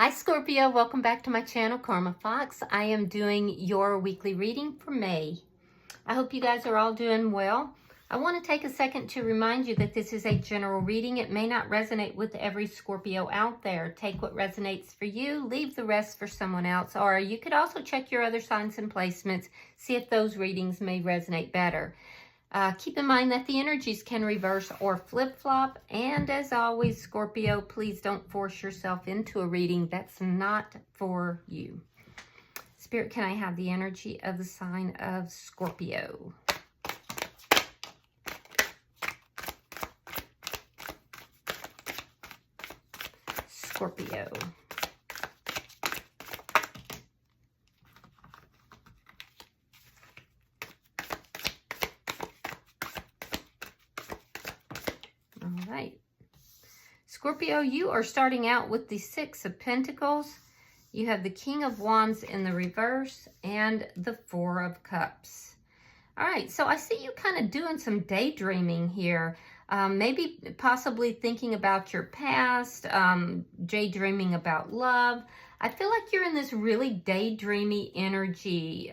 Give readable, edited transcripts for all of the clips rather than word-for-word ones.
Hi Scorpio, welcome back to my channel, Karma Fox. I am doing your weekly reading for May. I hope you guys are all doing well. I want to take a second to remind you that this is a general reading. It may not resonate with every Scorpio out there. Take what resonates for you, leave the rest for someone else, or you could also check your other signs and placements, see if those readings may resonate better. Keep in mind that the energies can reverse or flip-flop. And as always, Scorpio, please don't force yourself into a reading that's not for you. Spirit, can I have the energy of the sign of Scorpio? Scorpio. All right. Scorpio, you are starting out with the Six of Pentacles. You have the King of Wands in the reverse and the Four of Cups. All right, so I see you kind of doing some daydreaming here. Maybe possibly thinking about your past, daydreaming about love. I feel like you're in this really daydreamy energy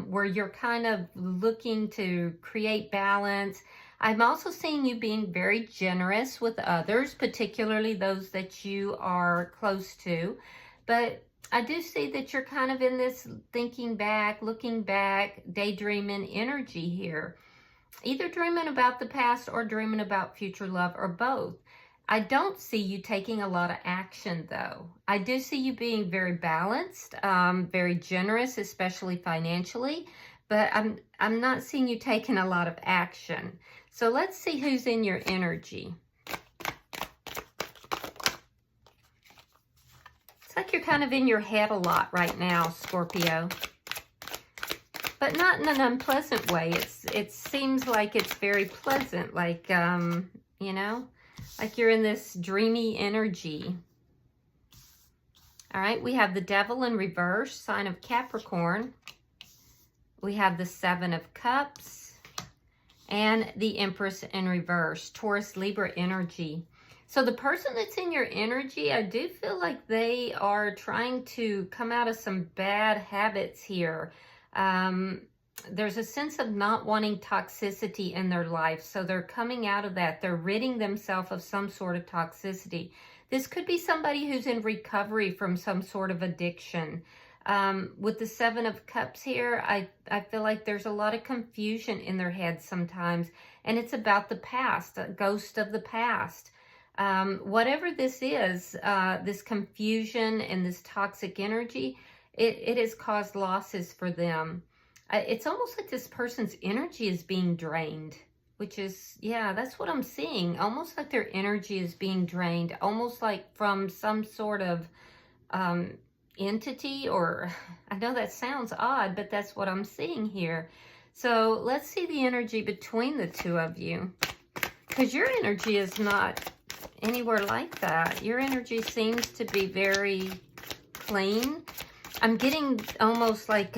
where you're kind of looking to create balance. I'm also seeing you being very generous with others, particularly those that you are close to. But I do see that you're kind of in this thinking back, looking back, daydreaming energy here. Either dreaming about the past or dreaming about future love, or both. I don't see you taking a lot of action though. I do see you being very balanced, very generous, especially financially, but I'm not seeing you taking a lot of action. So let's see who's in your energy. It's like you're kind of in your head a lot right now, Scorpio. But not in an unpleasant way. It seems like it's very pleasant, like, you know, like you're in this dreamy energy. All right, we have the Devil in reverse, sign of Capricorn. We have the Seven of Cups and the Empress in reverse, Taurus, Libra energy. So the person that's in your energy, I do feel like they are trying to come out of some bad habits here. There's a sense of not wanting toxicity in their life. So they're coming out of that. They're ridding themselves of some sort of toxicity. This could be somebody who's in recovery from some sort of addiction. With the Seven of Cups here, I feel like there's a lot of confusion in their heads sometimes. And it's about the past, a ghost of the past. Whatever this is, this confusion and this toxic energy, it has caused losses for them. It's almost like this person's energy is being drained, which is, yeah, that's what I'm seeing. Almost like their energy is being drained, almost like from some sort of entity, or I know that sounds odd, but that's what I'm seeing here. So let's see the energy between the two of you, because your energy is not anywhere like that. Your energy seems to be very clean. I'm getting almost like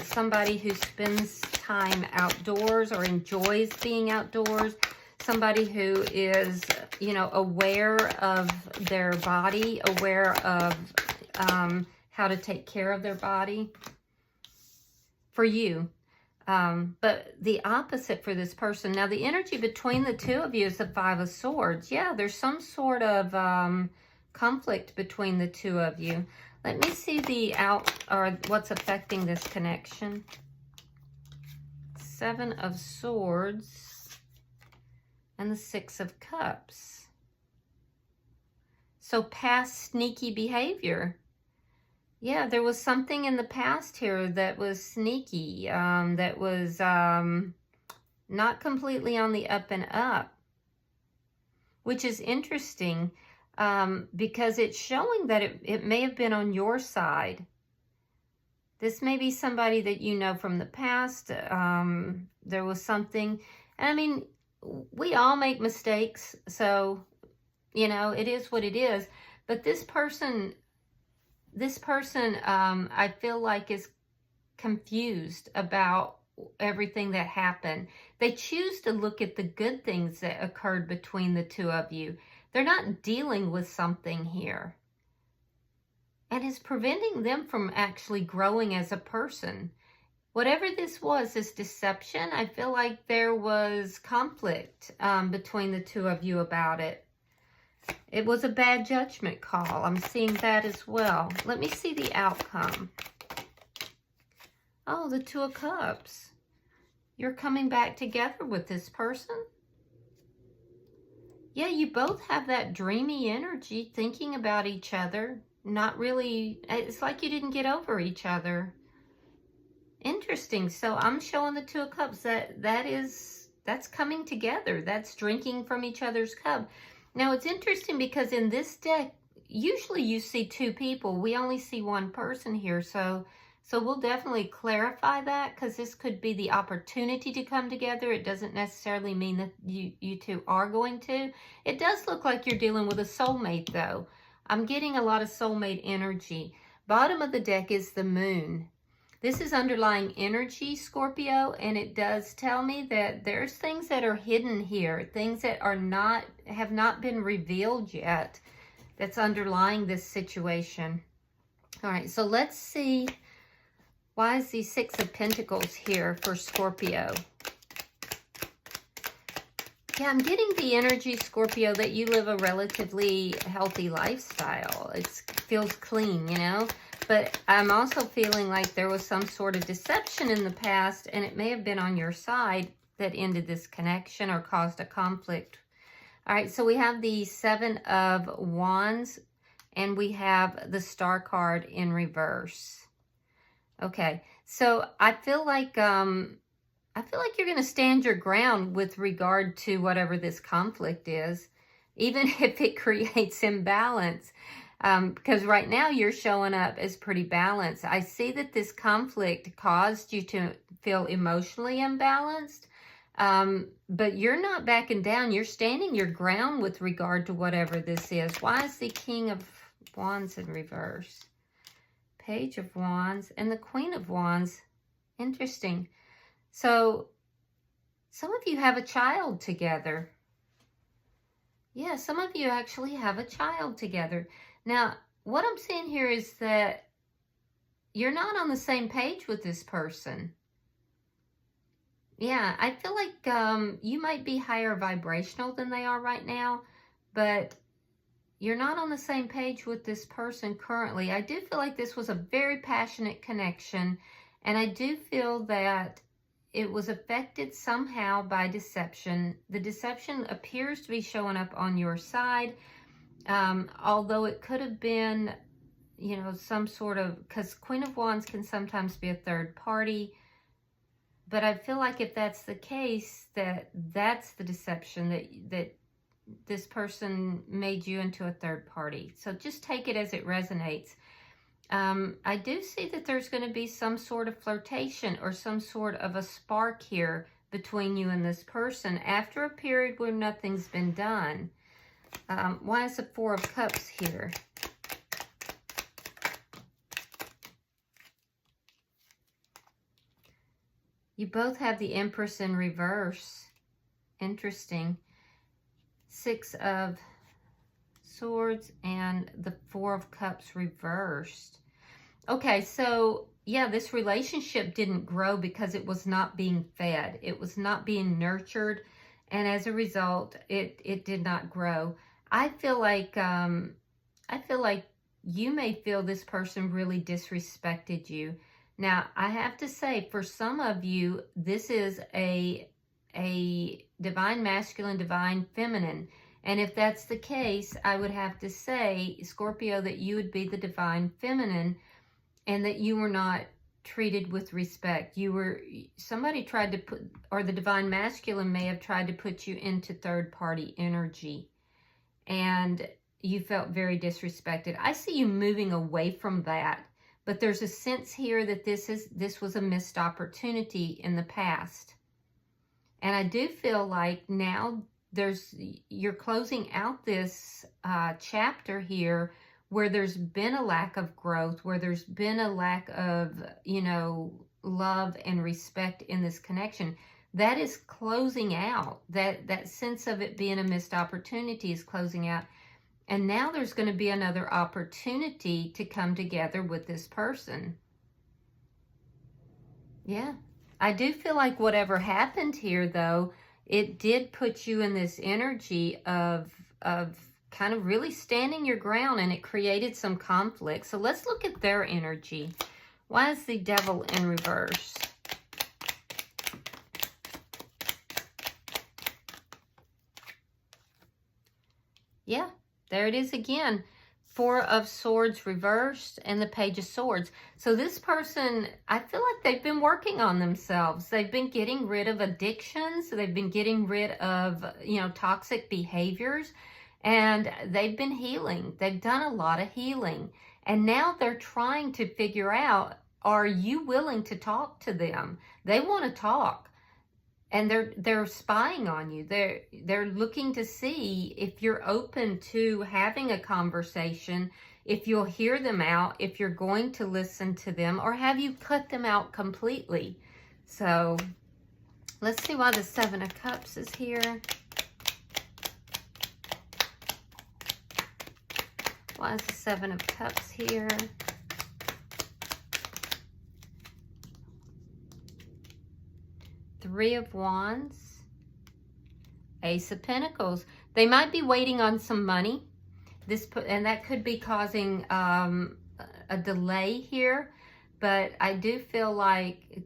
somebody who spends time outdoors or enjoys being outdoors. Somebody who is, you know, aware of their body, aware of how to take care of their body for you. But the opposite for this person. Now, the energy between the two of you is the Five of Swords. Yeah, there's some sort of conflict between the two of you. Let me see what's affecting this connection. Seven of Swords and the Six of Cups. So past sneaky behavior. Yeah, there was something in the past here that was sneaky, that was not completely on the up and up, which is interesting because it's showing that it may have been on your side. This may be somebody that you know from the past. There was something, and I mean, we all make mistakes, so, you know, it is what it is. But this person, I feel like is confused about everything that happened. They choose to look at the good things that occurred between the two of you. They're not dealing with something here. and is preventing them from actually growing as a person. Whatever this was, this deception, I feel like there was conflict between the two of you about it. It was a bad judgment call. I'm seeing that as well. Let me see the outcome. Oh, the Two of Cups. You're coming back together with this person. Yeah, you both have that dreamy energy, thinking about each other. Not really, it's like you didn't get over each other. Interesting. So I'm showing the Two of Cups. That's coming together. That's drinking from each other's cup. Now, it's interesting because in this deck, usually you see two people. We only see one person here. So we'll definitely clarify that, because this could be the opportunity to come together. It doesn't necessarily mean that you two are going to. It does look like you're dealing with a soulmate, though. I'm getting a lot of soulmate energy. Bottom of the deck is the Moon. This is underlying energy, Scorpio, and it does tell me that there's things that are hidden here, things that have not been revealed yet, that's underlying this situation. All right, so let's see, why is the Six of Pentacles here for Scorpio? Yeah, I'm getting the energy, Scorpio, that you live a relatively healthy lifestyle. It feels clean, you know? But I'm also feeling like there was some sort of deception in the past, and it may have been on your side that ended this connection or caused a conflict. All right, so we have the Seven of Wands, and we have the Star card in reverse. Okay, so I feel like you're going to stand your ground with regard to whatever this conflict is, even if it creates imbalance. Because right now you're showing up as pretty balanced. I see that this conflict caused you to feel emotionally imbalanced, but you're not backing down. You're standing your ground with regard to whatever this is. Why is the King of Wands in reverse? Page of Wands and the Queen of Wands. Interesting. So some of you have a child together. Yeah, some of you actually have a child together. Now, what I'm seeing here is that you're not on the same page with this person. Yeah, I feel like you might be higher vibrational than they are right now, but you're not on the same page with this person currently. I do feel like this was a very passionate connection, and I do feel that it was affected somehow by deception. The deception appears to be showing up on your side. Although it could have been, you know, some sort of, because Queen of Wands can sometimes be a third party, but I feel like if that's the case, that's the deception, that this person made you into a third party. So just take it as it resonates. I do see that there's going to be some sort of flirtation or some sort of a spark here between you and this person after a period where nothing's been done. Why is the Four of Cups here? You both have the Empress in reverse. Interesting. Six of Swords and the Four of Cups reversed. Okay, so yeah, this relationship didn't grow because it was not being fed. It was not being nurtured, and as a result, it did not grow. I feel like you may feel this person really disrespected you. Now, I have to say, for some of you, this is a divine masculine, divine feminine. And if that's the case, I would have to say, Scorpio, that you would be the divine feminine and that you were not treated with respect. Somebody tried to put, or the divine masculine may have tried to put you into third party energy, and you felt very disrespected. I see you moving away from that, but there's a sense here that this was a missed opportunity in the past. And I do feel like now you're closing out this chapter here where there's been a lack of growth, where there's been a lack of, you know, love and respect in this connection. That is closing out. That sense of it being a missed opportunity is closing out. And now there's going to be another opportunity to come together with this person. Yeah. I do feel like whatever happened here, though, it did put you in this energy of kind of really standing your ground, and it created some conflict. So let's look at their energy. Why is the Devil in reverse? Yeah, there it is again. Four of Swords reversed and the Page of Swords. So this person, I feel like they've been working on themselves. They've been getting rid of addictions. They've been getting rid of, toxic behaviors. And they've been healing. They've done a lot of healing. And now they're trying to figure out, are you willing to talk to them? They want to talk. And they're spying on you. They're looking to see if you're open to having a conversation, if you'll hear them out, if you're going to listen to them, or have you cut them out completely? So let's see why the Seven of Cups is here. Why is the Seven of Cups here? Three of Wands, Ace of Pentacles. They might be waiting on some money. And that could be causing a delay here. But I do feel like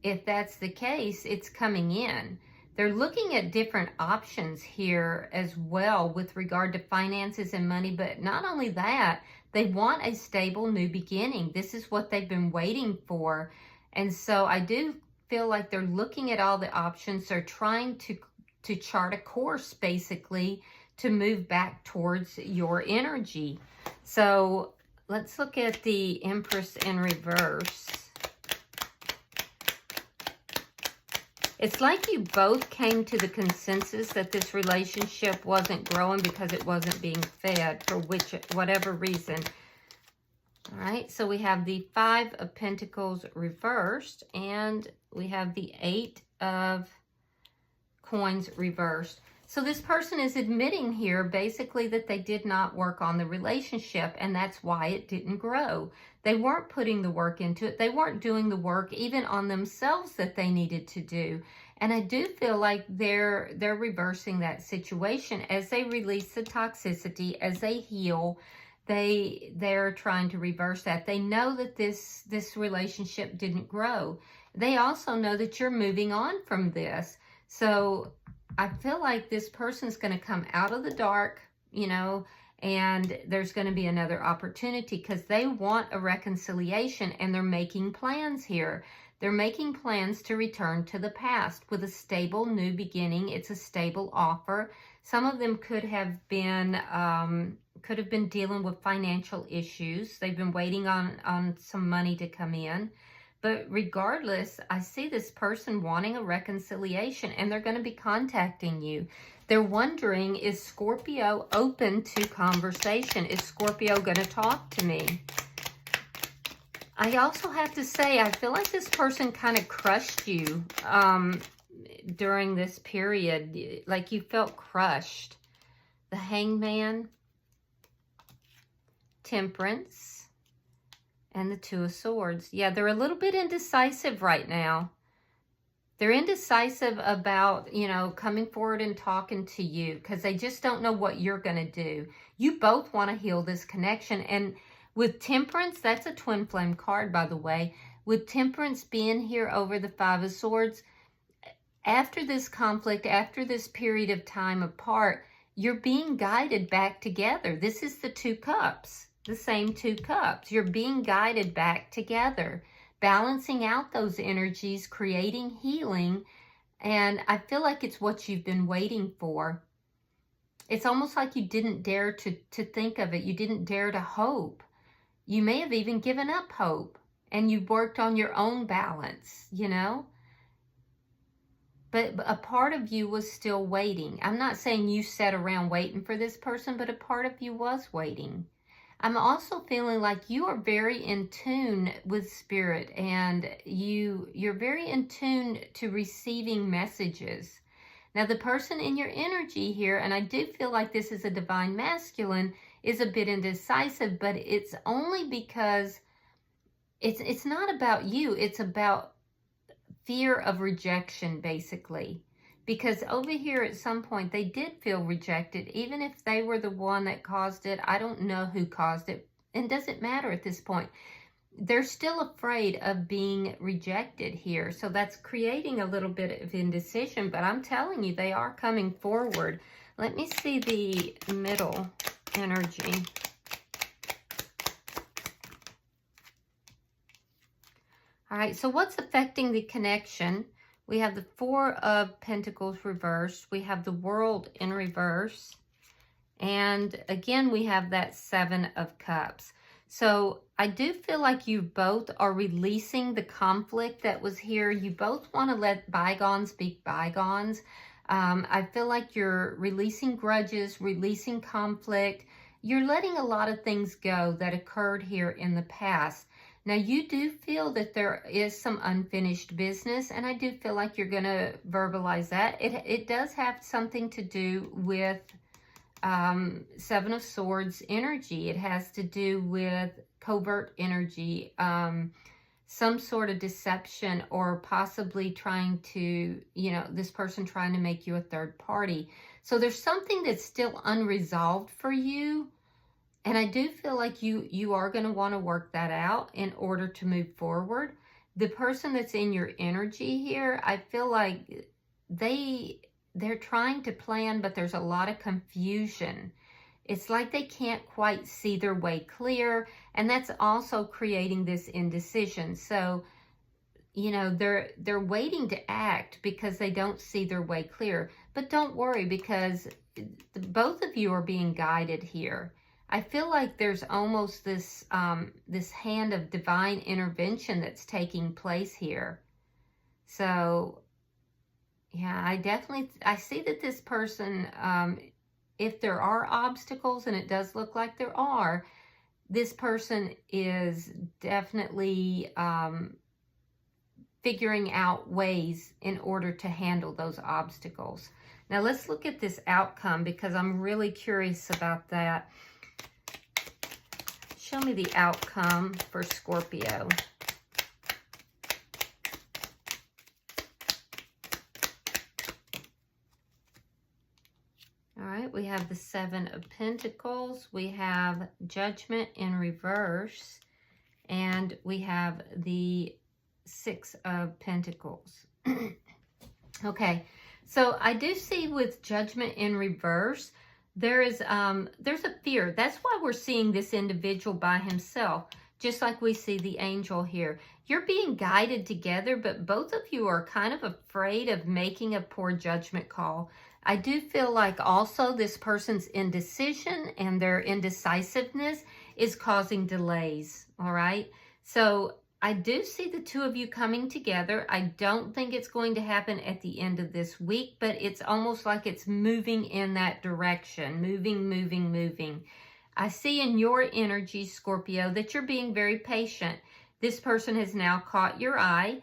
if that's the case, it's coming in. They're looking at different options here as well with regard to finances and money. But not only that, they want a stable new beginning. This is what they've been waiting for. And so I do feel like they're looking at all the options. They're trying to chart a course, basically, to move back towards your energy. So let's look at the Empress in reverse. It's like you both came to the consensus that this relationship wasn't growing because it wasn't being fed for whatever reason. All right, so we have the Five of Pentacles reversed, and we have the Eight of Coins reversed. So this person is admitting here basically that they did not work on the relationship, and that's why it didn't grow. They weren't putting the work into it. They weren't doing the work even on themselves that they needed to do. And I do feel like they're reversing that situation as they release the toxicity, as they heal. They're trying to reverse that. They know that this relationship didn't grow. They also know that you're moving on from this. So I feel like this person's going to come out of the dark, and there's going to be another opportunity because they want a reconciliation, and they're making plans here. They're making plans to return to the past with a stable new beginning. It's a stable offer. Some of them could have been dealing with financial issues. They've been waiting on some money to come in. But regardless, I see this person wanting a reconciliation, and they're going to be contacting you. They're wondering, is Scorpio open to conversation? Is Scorpio going to talk to me? I also have to say, I feel like this person kind of crushed you during this period. Like you felt crushed. The Hangman, Temperance, and the Two of Swords. Yeah, they're a little bit indecisive right now. They're indecisive about, coming forward and talking to you because they just don't know what you're going to do. You both want to heal this connection. And with Temperance, that's a twin flame card, by the way. With Temperance being here over the Five of Swords, after this conflict, after this period of time apart, you're being guided back together. This is the Two Cups. The same Two Cups. You're being guided back together, balancing out those energies, creating healing, and I feel like it's what you've been waiting for. It's almost like you didn't dare to think of it. You didn't dare to hope. You may have even given up hope, and you worked on your own balance, But a part of you was still waiting. I'm not saying you sat around waiting for this person, but a part of you was waiting. I'm also feeling like you are very in tune with spirit, and you're very in tune to receiving messages. Now, the person in your energy here, and I do feel like this is a divine masculine, is a bit indecisive, but it's only because it's not about you. It's about fear of rejection, basically. Because over here at some point they did feel rejected, even if they were the one that caused it. I don't know who caused it, and doesn't matter at this point. They're still afraid of being rejected here. So that's creating a little bit of indecision, but I'm telling you, they are coming forward. Let me see the middle energy. All right, so what's affecting the connection? We have the Four of Pentacles reversed. We have the World in reverse. And again, we have that Seven of Cups. So I do feel like you both are releasing the conflict that was here. You both want to let bygones be bygones. I feel like you're releasing grudges, releasing conflict. You're letting a lot of things go that occurred here in the past. Now, you do feel that there is some unfinished business, and I do feel like you're going to verbalize that. It does have something to do with Seven of Swords energy. It has to do with covert energy, some sort of deception, or possibly trying to, this person trying to make you a third party. So there's something that's still unresolved for you. And I do feel like you are going to want to work that out in order to move forward. The person that's in your energy here, I feel like they're trying to plan, but there's a lot of confusion. It's like they can't quite see their way clear, and that's also creating this indecision. So, they're waiting to act because they don't see their way clear. But don't worry, because both of you are being guided here. I feel like there's almost this this hand of divine intervention that's taking place here. So, yeah, I see that this person, if there are obstacles, and it does look like there are, this person is definitely figuring out ways in order to handle those obstacles. Now, let's look at this outcome, because I'm really curious about that. Show me the outcome for Scorpio. All right, we have the Seven of Pentacles. We have Judgment in reverse. And we have the Six of Pentacles. Okay, so I do see with Judgment in reverse, there's a fear. That's why we're seeing this individual by himself, just like we see the angel here. You're being guided together, but both of you are kind of afraid of making a poor judgment call. I do feel like also this person's indecision and their indecisiveness is causing delays, all right? So I do see the two of you coming together. I don't think it's going to happen at the end of this week, but it's almost like it's moving in that direction. Moving. I see in your energy, Scorpio, that you're being very patient. This person has now caught your eye.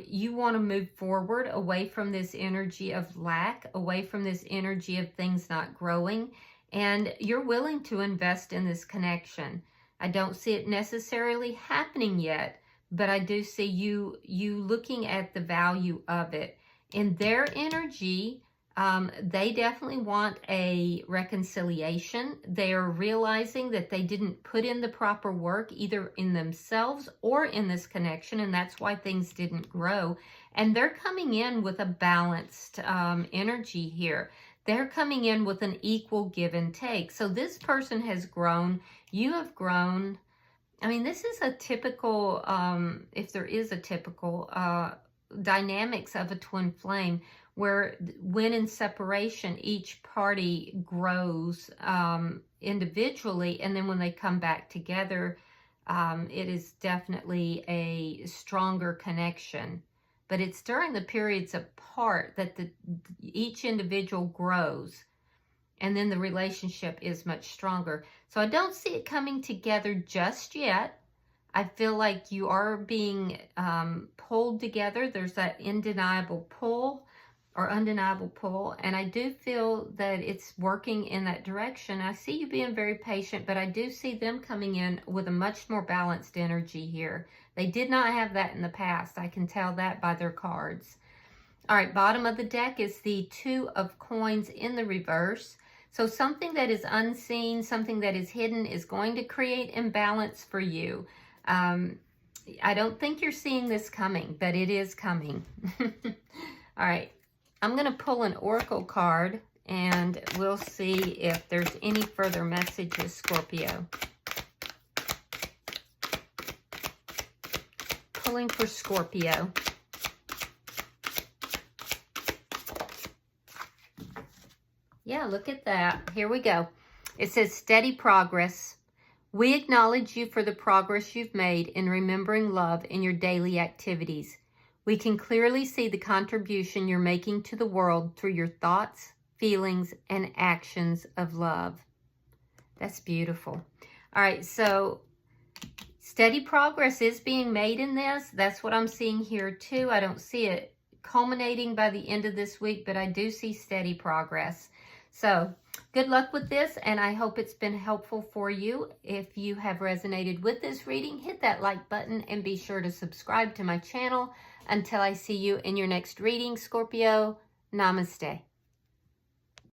You want to move forward away from this energy of lack, away from this energy of things not growing, and you're willing to invest in this connection. I don't see it necessarily happening yet, but I do see you looking at the value of it. In their energy, they definitely want a reconciliation. They are realizing that they didn't put in the proper work, either in themselves or in this connection, and that's why things didn't grow. And they're coming in with a balanced energy here. They're coming in with an equal give and take. So this person has grown. You have grown. I mean, this is a typical, if there is a typical, dynamics of a twin flame, where when in separation, each party grows individually, and then when they come back together, it is definitely a stronger connection. But it's during the periods apart that each individual grows, and then the relationship is much stronger. So I don't see it coming together just yet. I feel like you are being pulled together. There's that undeniable pull. or undeniable pull, and I do feel that it's working in that direction. I see you being very patient, but I do see them coming in with a much more balanced energy here. They did not have that in the past. I can tell that by their cards. All right, bottom of the deck is the Two of Coins in the reverse. So something that is unseen, something that is hidden is going to create imbalance for you. I don't think you're seeing this coming, but it is coming. All right, I'm going to pull an oracle card, and we'll see if there's any further messages, Scorpio. Pulling for Scorpio. Yeah, look at that. Here we go. It says steady progress. We acknowledge you for the progress you've made in remembering love in your daily activities. We can clearly see the contribution you're making to the world through your thoughts, feelings, and actions of love. That's beautiful. All right, so steady progress is being made in this. That's what I'm seeing here too. I don't see it culminating by the end of this week, but I do see steady progress. So good luck with this, and I hope it's been helpful for you. If you have resonated with this reading, hit that like button and be sure to subscribe to my channel. Until I see you in your next reading, Scorpio, namaste.